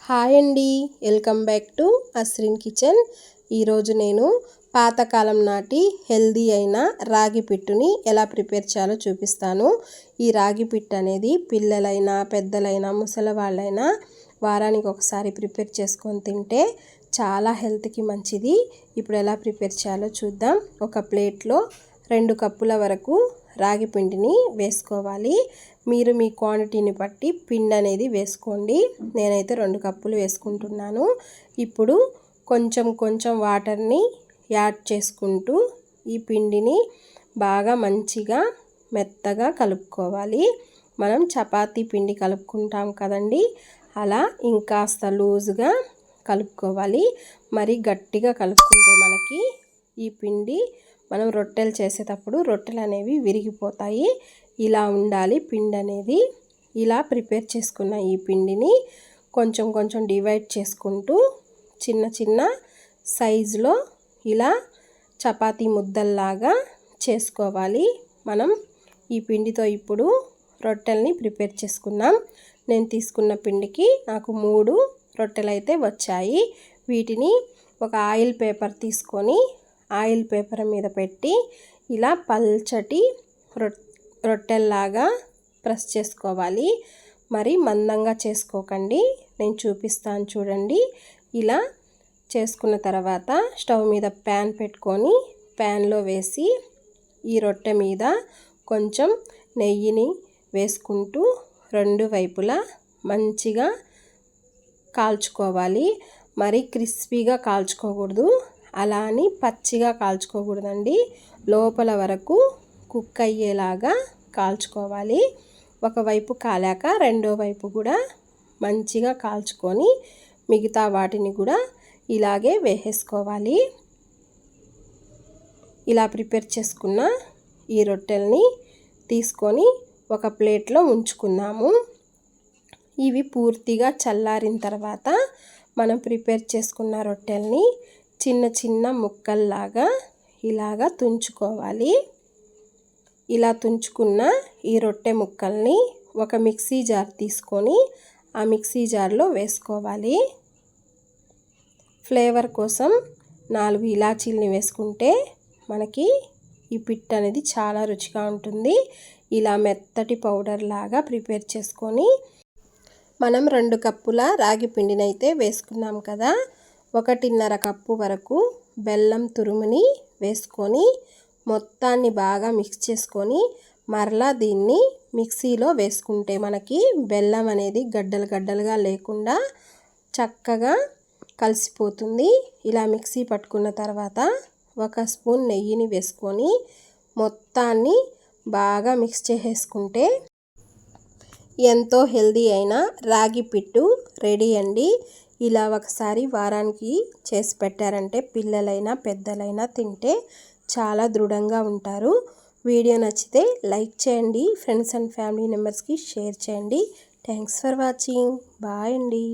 Hi అండి, welcome back to Asrin kitchen. ఈరోజు నేను పాతకాలం నాటి హెల్దీ అయిన రాగి పిట్టుని ఎలా ప్రిపేర్ చేయాలో చూపిస్తాను. ఈ రాగి పిట్టు అనేది పిల్లలైనా పెద్దలైనా ముసలి వాళ్ళైనా వారానికి ఒకసారి ప్రిపేర్ చేసుకొని తింటే చాలా హెల్త్కి మంచిది. ఇప్పుడు ఎలా ప్రిపేర్ చేయాలో చూద్దాం. ఒక ప్లేట్లో 2 కప్పుల వరకు రాగి పిండిని వేసుకోవాలి. మీరు మీ క్వాంటిటీని బట్టి పిండి అనేది వేసుకోండి. నేనైతే 2 కప్పులు వేసుకుంటున్నాను. ఇప్పుడు కొంచెం కొంచెం వాటర్ని యాడ్ చేసుకుంటూ ఈ పిండిని బాగా మంచిగా మెత్తగా కలుపుకోవాలి. మనం చపాతీ పిండి కలుపుకుంటాం కదండి, అలా ఇంకాస్త లూజ్గా కలుపుకోవాలి. మరి గట్టిగా కలుపుకుంటే మనకి ఈ పిండి మనం రొట్టెలు చేసేటప్పుడు రొట్టెలు అనేవి విరిగిపోతాయి. ఇలా ఉండాలి పిండి అనేది. ఇలా ప్రిపేర్ చేసుకున్న ఈ పిండిని కొంచెం కొంచెం డివైడ్ చేసుకుంటూ చిన్న చిన్న సైజులో ఇలా చపాతీ ముద్దల్లాగా చేసుకోవాలి. మనం ఈ పిండితో ఇప్పుడు రొట్టెల్ని ప్రిపేర్ చేసుకున్నాం. నేను తీసుకున్న పిండికి నాకు 3 రొట్టెలు అయితే వచ్చాయి. వీటిని ఒక ఆయిల్ పేపర్ తీసుకొని ఆయిల్ పేపర్ మీద పెట్టి ఇలా పల్చటి రొట్టెల్లాగా ప్రెస్ చేసుకోవాలి. మరి మందంగా చేసుకోకండి, నేను చూపిస్తాను చూడండి. ఇలా చేసుకున్న తర్వాత స్టవ్ మీద ప్యాన్ పెట్టుకొని ప్యాన్లో వేసి ఈ రొట్టె మీద కొంచెం నెయ్యిని వేసుకుంటూ 2 వైపులా మంచిగా కాల్చుకోవాలి. మరి క్రిస్పీగా కాల్చుకోకూడదు, అలా అని పచ్చిగా కాల్చుకోకూడదండి. లోపల వరకు కుక్ అయ్యేలాగా కాల్చుకోవాలి. ఒకవైపు కాలాక రెండో వైపు కూడా మంచిగా కాల్చుకొని మిగతా వాటిని కూడా ఇలాగే వేసేసుకోవాలి. ఇలా ప్రిపేర్ చేసుకున్న ఈ రొట్టెల్ని తీసుకొని ఒక ప్లేట్లో ఉంచుకున్నాము. ఇవి పూర్తిగా చల్లారిన తర్వాత మనం ప్రిపేర్ చేసుకున్న రొట్టెల్ని చిన్న చిన్న ముక్కల్లాగా ఇలాగా తుంచుకోవాలి. ఇలా తుంచుకున్న ఈ రొట్టె ముక్కల్ని ఒక మిక్సీ జార్ తీసుకొని ఆ మిక్సీ జార్లో వేసుకోవాలి. ఫ్లేవర్ కోసం 4 ఇలాచీలని వేసుకుంటే మనకి ఈ పిట్టు అనేది చాలా రుచిగా ఉంటుంది. ఇలా మెత్తటి పౌడర్ లాగా ప్రిపేర్ చేసుకొని మనం 2 కప్పుల రాగి పిండిని అయితే వేసుకున్నాం కదా, 1.5 కప్పు వరకు బెల్లం తురుముని వేసుకొని మొత్తాన్ని బాగా మిక్స్ చేసుకొని మరలా దీన్ని మిక్సీలో వేసుకుంటే మనకి బెల్లం అనేది గడ్డలు గడ్డలుగా లేకుండా చక్కగా కలిసిపోతుంది. ఇలా మిక్సీ పట్టుకున్న తర్వాత 1 స్పూన్ నెయ్యిని వేసుకొని మొత్తాన్ని బాగా మిక్స్ చేసేసుకుంటే ఎంతో హెల్దీ అయిన రాగి పిట్టు రెడీ అండి. ఇలా ఒకసారి వారానికి చేసి పెట్టారంటే పిల్లలైనా పెద్దలైనా తింటే చాలా దృఢంగా ఉంటారు. వీడియో నచ్చితే లైక్ చేయండి, ఫ్రెండ్స్ అండ్ ఫ్యామిలీ మెంబర్స్కి షేర్ చేయండి. Thanks for watching. బాయ్ అండి.